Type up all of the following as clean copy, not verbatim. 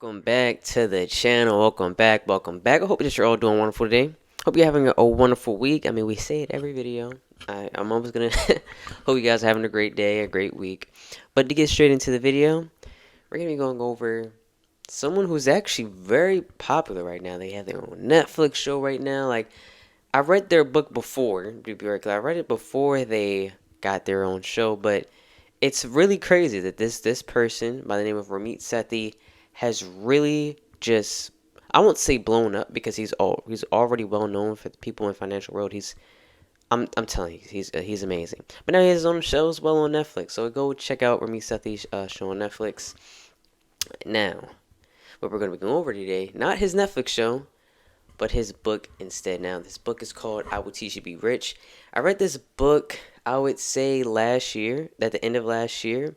Welcome back to the channel. Welcome back. I hope that you're all doing wonderful today. Hope you're having a wonderful week. I mean, we say it every video. I'm always gonna hope you guys are having a great day, a great week. But to get straight into the video, we're gonna be going over someone who's actually very popular right now. They have their own Netflix show right now. Like, I read their book before, to be very clear. I read it before they got their own show, but it's really crazy that this person by the name of Ramit Sethi has really just, I won't say blown up because he's already well known for the people in financial world. I'm telling you, he's amazing. But now he has his own show as well on Netflix. So go check out Ramit Sethi's show on Netflix. Now, what we're going to be going over today, not his Netflix show, but his book instead. Now, this book is called I Will Teach You to Be Rich. I read this book, I would say last year, at the end of last year,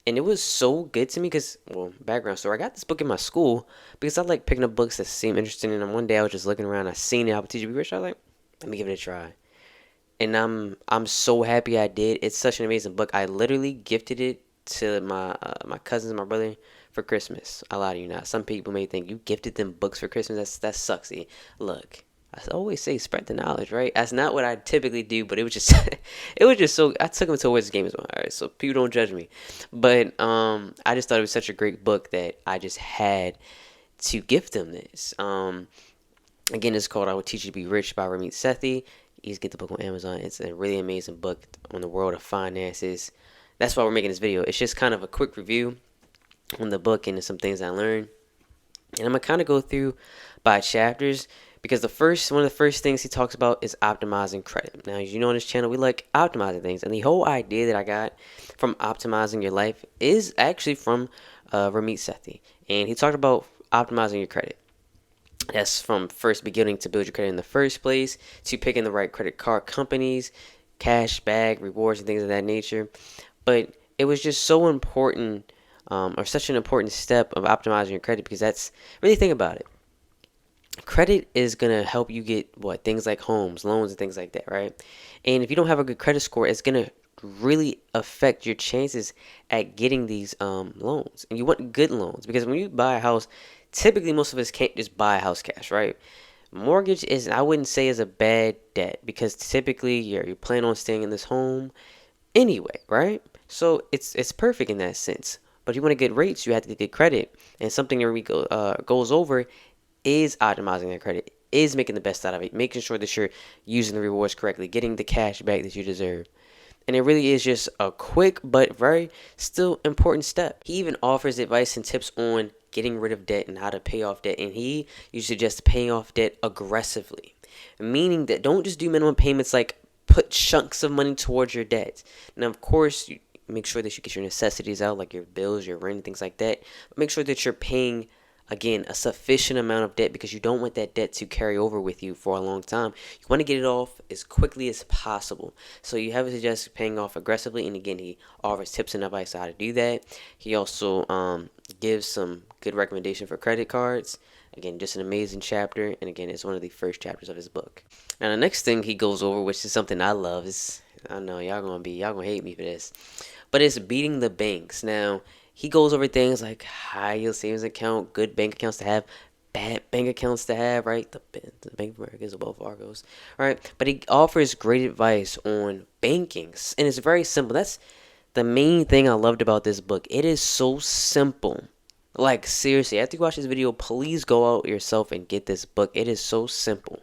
and it was so good to me because, well, background story, I got this book in my school because I like picking up books that seem interesting, and then one day I was just looking around, I seen it, I Will Teach You to Be Rich, I was like, let me give it a try. And I'm so happy I did. It's such an amazing book. I literally gifted it to my cousins and my brother for Christmas. I lie to you not. Some people may think you gifted them books for Christmas. That's sucksy. Look, I always say spread the knowledge, right? That's not what I typically do, but it was just it was just so I took them to a Wizards game as well. All right, so people don't judge me. But I just thought it was such a great book that I just had to gift them this. Again, it's called I Will Teach You to Be Rich by Ramit Sethi. You just get the book on Amazon. It's a really amazing book on the world of finances. That's why we're making this video. It's just kind of a quick review on the book and some things I learned. And I'm going to kind of go through by chapters because one of the first things he talks about is optimizing credit. Now, as you know on this channel, we like optimizing things. And the whole idea that I got from optimizing your life is actually from Ramit Sethi. And he talked about optimizing your credit. That's from first beginning to build your credit in the first place, to picking the right credit card companies, cash back, rewards, and things of that nature. But it was just so important, or such an important step of optimizing your credit because that's, really think about it. Credit is going to help you get things like homes, loans, and things like that, right? And if you don't have a good credit score, it's going to really affect your chances at getting these loans. And you want good loans because when you buy a house, typically most of us can't just buy a house cash, right? Mortgage is, I wouldn't say, is a bad debt because typically you plan on staying in this home anyway, right? So it's perfect in that sense. But if you want to get rates, you have to get credit. And something that we goes over is optimizing that credit, is making the best out of it, making sure that you're using the rewards correctly, getting the cash back that you deserve. And it really is just a quick but very still important step. He even offers advice and tips on getting rid of debt and how to pay off debt. And he usually suggests paying off debt aggressively, meaning that don't just do minimum payments, like put chunks of money towards your debt. Now, of course, you make sure that you get your necessities out, like your bills, your rent, things like that. But make sure that you're paying, again, a sufficient amount of debt because you don't want that debt to carry over with you for a long time. You want to get it off as quickly as possible. So you have to suggest paying off aggressively. And again, he offers tips and advice on how to do that. He also gives some good recommendation for credit cards. Again, just an amazing chapter. And again, it's one of the first chapters of his book. Now, the next thing he goes over, which is something I love, is, I know y'all gonna hate me for this, but it's beating the banks. Now, he goes over things like high yield savings account, good bank accounts to have, bad bank accounts to have, right? The Bank of America is above Fargo's, right? But he offers great advice on banking, and it's very simple. That's the main thing I loved about this book. It is so simple. Like, seriously, after you watch this video, please go out yourself and get this book. It is so simple.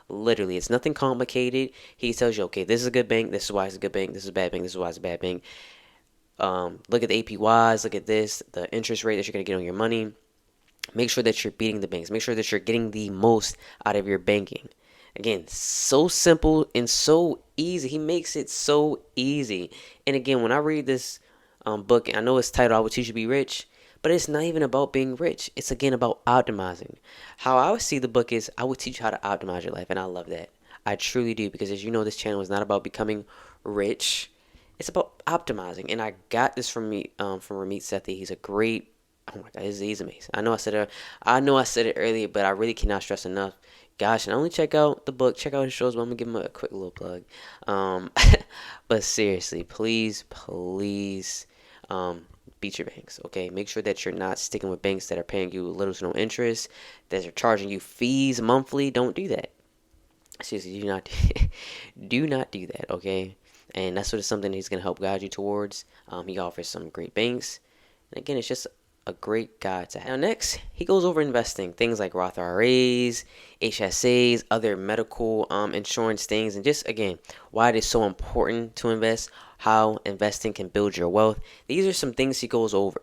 Literally, it's nothing complicated. He tells you, okay, this is a good bank. This is why it's a good bank. This is a bad bank. This is why it's a bad bank. Look at the APYs. Look at this, the interest rate that you're going to get on your money. Make sure that you're beating the banks. Make sure that you're getting the most out of your banking. Again, so simple and so easy. He makes it so easy. And again, when I read this book, I know it's titled I Will Teach You to Be Rich, but it's not even about being rich. It's, again, about optimizing. How I would see the book is I will teach you how to optimize your life, and I love that. I truly do, because as you know, this channel is not about becoming rich. It's about optimizing, and I got this from Ramit Sethi. He's a great, oh my God, he's amazing. I know I said it earlier, but I really cannot stress enough. Gosh, not only check out the book, check out his shows, but I'm gonna give him a quick little plug. But seriously, please, beat your banks. Okay, make sure that you're not sticking with banks that are paying you little to no interest, that are charging you fees monthly. Don't do that. Seriously, do not do not do that. Okay, and that's sort of something he's gonna help guide you towards. He offers some great banks, and again, it's just a great guide to have. Now, next, he goes over investing things like Roth IRAs, HSAs, other medical insurance things, and just again, why it is so important to invest, how investing can build your wealth. These are some things he goes over.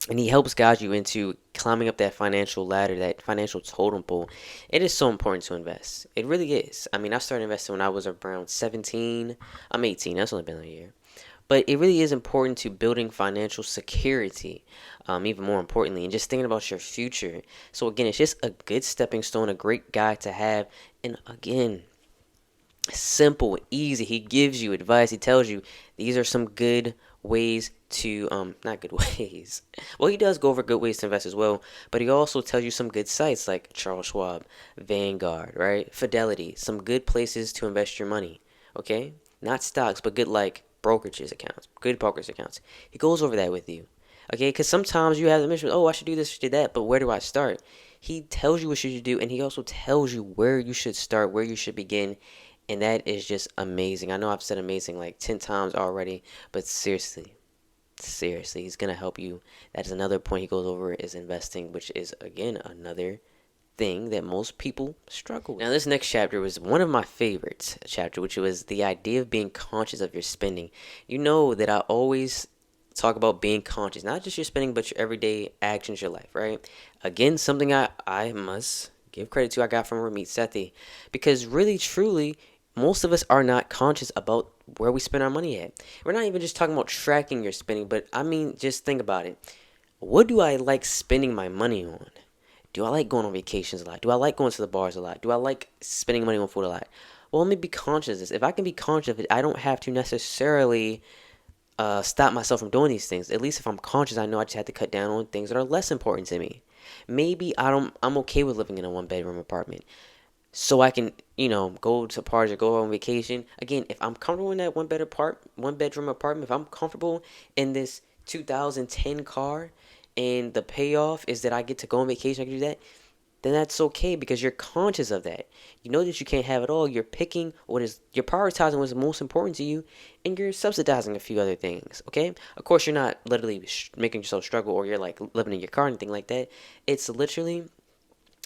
And he helps guide you into climbing up that financial ladder, that financial totem pole. It is so important to invest. It really is. I mean, I started investing when I was around 17. I'm 18. That's only been a year. But it really is important to building financial security, even more importantly, and just thinking about your future. So, again, it's just a good stepping stone, a great guide to have. And again, simple, easy. He gives you advice. He tells you these are some good ways to not good ways. Well, he does go over good ways to invest as well, but he also tells you some good sites like Charles Schwab, Vanguard, right? Fidelity, some good places to invest your money. Okay? Not stocks, but good like brokerages accounts, good brokers accounts. He goes over that with you. Okay? Because sometimes you have the mission, oh, I should do this, I should do that, but where do I start? He tells you what you should do, and he also tells you where you should start, where you should begin, and that is just amazing. I know I've said amazing like 10 times already, but seriously, he's going to help you. That is another point he goes over is investing, which is, again, another thing that most people struggle with. Now, this next chapter was one of my favorites chapter, which was the idea of being conscious of your spending. You know that I always talk about being conscious, not just your spending, but your everyday actions, your life, right? Again, something I must give credit to I got from Ramit Sethi, because really, truly, most of us are not conscious about where we spend our money at. We're not even just talking about tracking your spending, but I mean, just think about it. What do I like spending my money on? Do I like going on vacations a lot? Do I like going to the bars a lot? Do I like spending money on food a lot? Well, let me be conscious of this. If I can be conscious of it, I don't have to necessarily stop myself from doing these things. At least if I'm conscious, I know I just have to cut down on things that are less important to me. Maybe I'm okay with living in a one bedroom apartment, so I can, go to parties or go on vacation. Again, if I'm comfortable in that one bedroom apartment, if I'm comfortable in this 2010 car, and the payoff is that I get to go on vacation, I can do that, then that's okay because you're conscious of that. You know that you can't have it all. You're you're prioritizing what's most important to you, and you're subsidizing a few other things. Okay, of course you're not literally making yourself struggle, or you're like living in your car or anything like that. It's literally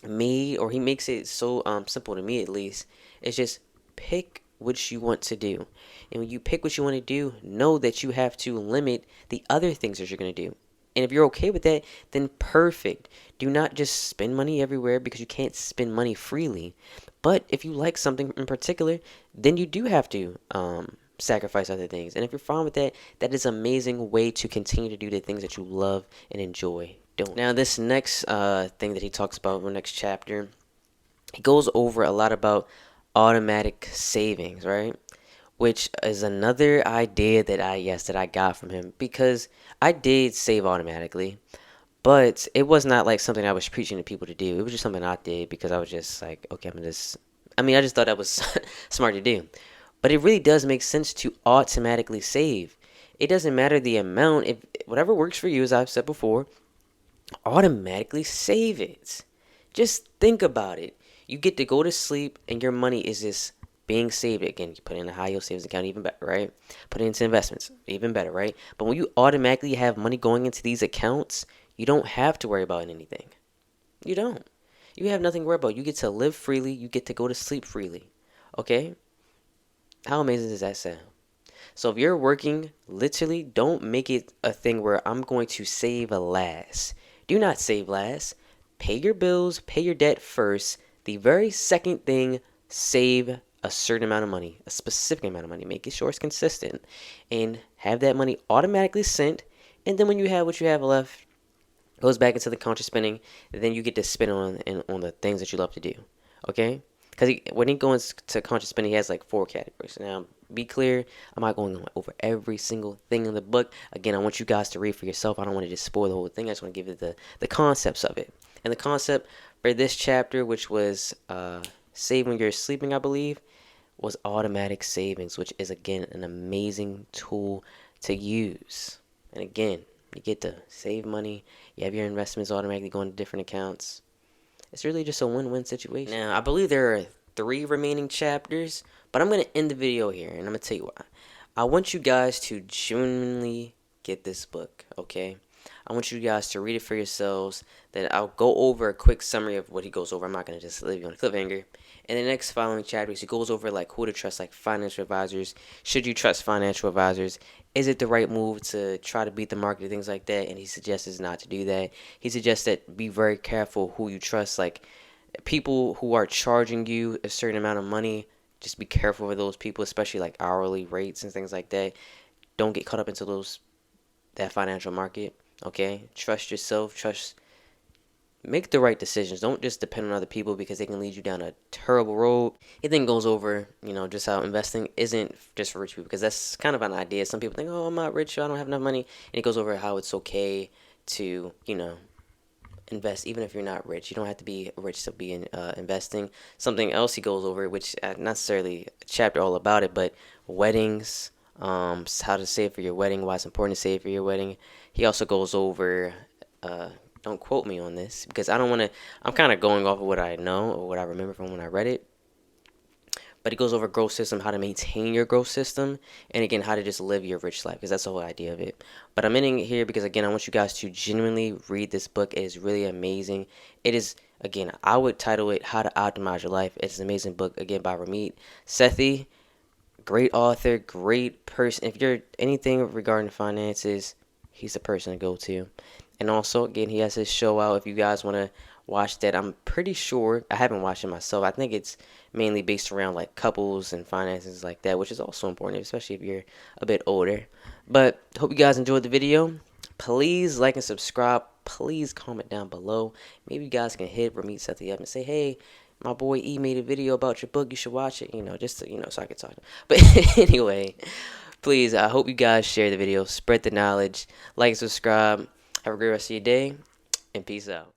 he makes it so simple to me, at least. It's just pick what you want to do, and when you pick what you want to do, know that you have to limit the other things that you're going to do. And if you're okay with that, then perfect. Do not just spend money everywhere, because you can't spend money freely. But if you like something in particular, then you do have to sacrifice other things. And if you're fine with that, that is an amazing way to continue to do the things that you love and enjoy doing. Now, this next thing that he talks about in the next chapter, he goes over a lot about automatic savings, right? Which is another idea that I got from him, because I did save automatically, but it was not like something I was preaching to people to do. It was just something I did because I was just like, okay, I just thought that was smart to do. But it really does make sense to automatically save. It doesn't matter the amount. If whatever works for you, as I've said before, automatically save it. Just think about it. You get to go to sleep and your money is just being saved. Again, you put it in a high yield savings account, even better, right? Put it into investments, even better, right? But when you automatically have money going into these accounts, you don't have to worry about anything. You don't. You have nothing to worry about. You get to live freely. You get to go to sleep freely. Okay? How amazing does that sound? So if you're working, literally don't make it a thing where I'm going to save last. Do not save last. Pay your bills, pay your debt first. The very second thing, save a certain amount of money, a specific amount of money. Make it sure it's consistent, and have that money automatically sent. And then when you have what you have left, goes back into the conscious spending. Then you get to spend on the things that you love to do. Okay? Because when he goes to conscious spending, he has like 4 categories. Now, be clear, I'm not going over every single thing in the book. Again, I want you guys to read for yourself. I don't want to just spoil the whole thing. I just want to give you the concepts of it. And the concept for this chapter, which was save when you're sleeping, I believe, was automatic savings, which is, again, an amazing tool to use. And again, You get to save money. You have your investments automatically going to different accounts. It's really just a win-win situation. Now, I believe there are 3 remaining chapters, but I'm going to end the video here, and I'm going to tell you why. I want you guys to genuinely get this book, okay? I want you guys to read it for yourselves. Then I'll go over a quick summary of what he goes over. I'm not going to just leave you on a cliffhanger. In the next following chapters, he goes over like who to trust, like financial advisors. Should you trust financial advisors? Is it the right move to try to beat the market, things like that? And he suggests not to do that. He suggests that be very careful who you trust. Like people who are charging you a certain amount of money, just be careful with those people, especially like hourly rates and things like that. Don't get caught up into that financial market. Okay, trust yourself. Make the right decisions. Don't just depend on other people because they can lead you down a terrible road. It then goes over, just how investing isn't just for rich people, because that's kind of an idea. Some people think, oh, I'm not rich, I don't have enough money. And it goes over how it's okay to, invest even if you're not rich. You don't have to be rich to be investing. Something else he goes over, which not necessarily a chapter all about it, but weddings, how to save for your wedding, why it's important to save for your wedding. He also goes over, don't quote me on this because I don't want to, I'm kind of going off of what I know or what I remember from when I read it. But it goes over growth system, how to maintain your growth system, and again, how to just live your rich life, because that's the whole idea of it. But I'm ending it here because, again, I want you guys to genuinely read this book. It is really amazing. It is, again, I would title it How to Optimize Your Life. It's an amazing book, again, by Ramit Sethi. Great author, great person. If you're anything regarding finances, he's the person to go to. And also, again, he has his show out if you guys want to watch that. I'm pretty sure, I haven't watched it myself. I think it's mainly based around like couples and finances like that, which is also important, especially if you're a bit older. But hope you guys enjoyed the video. Please like and subscribe. Please comment down below. Maybe you guys can hit Ramit Sethi up and say, hey, my boy E made a video about your book. You should watch it, just to, so I can talk. But anyway, please, I hope you guys share the video, spread the knowledge, like, subscribe. Have a great rest of your day, and peace out.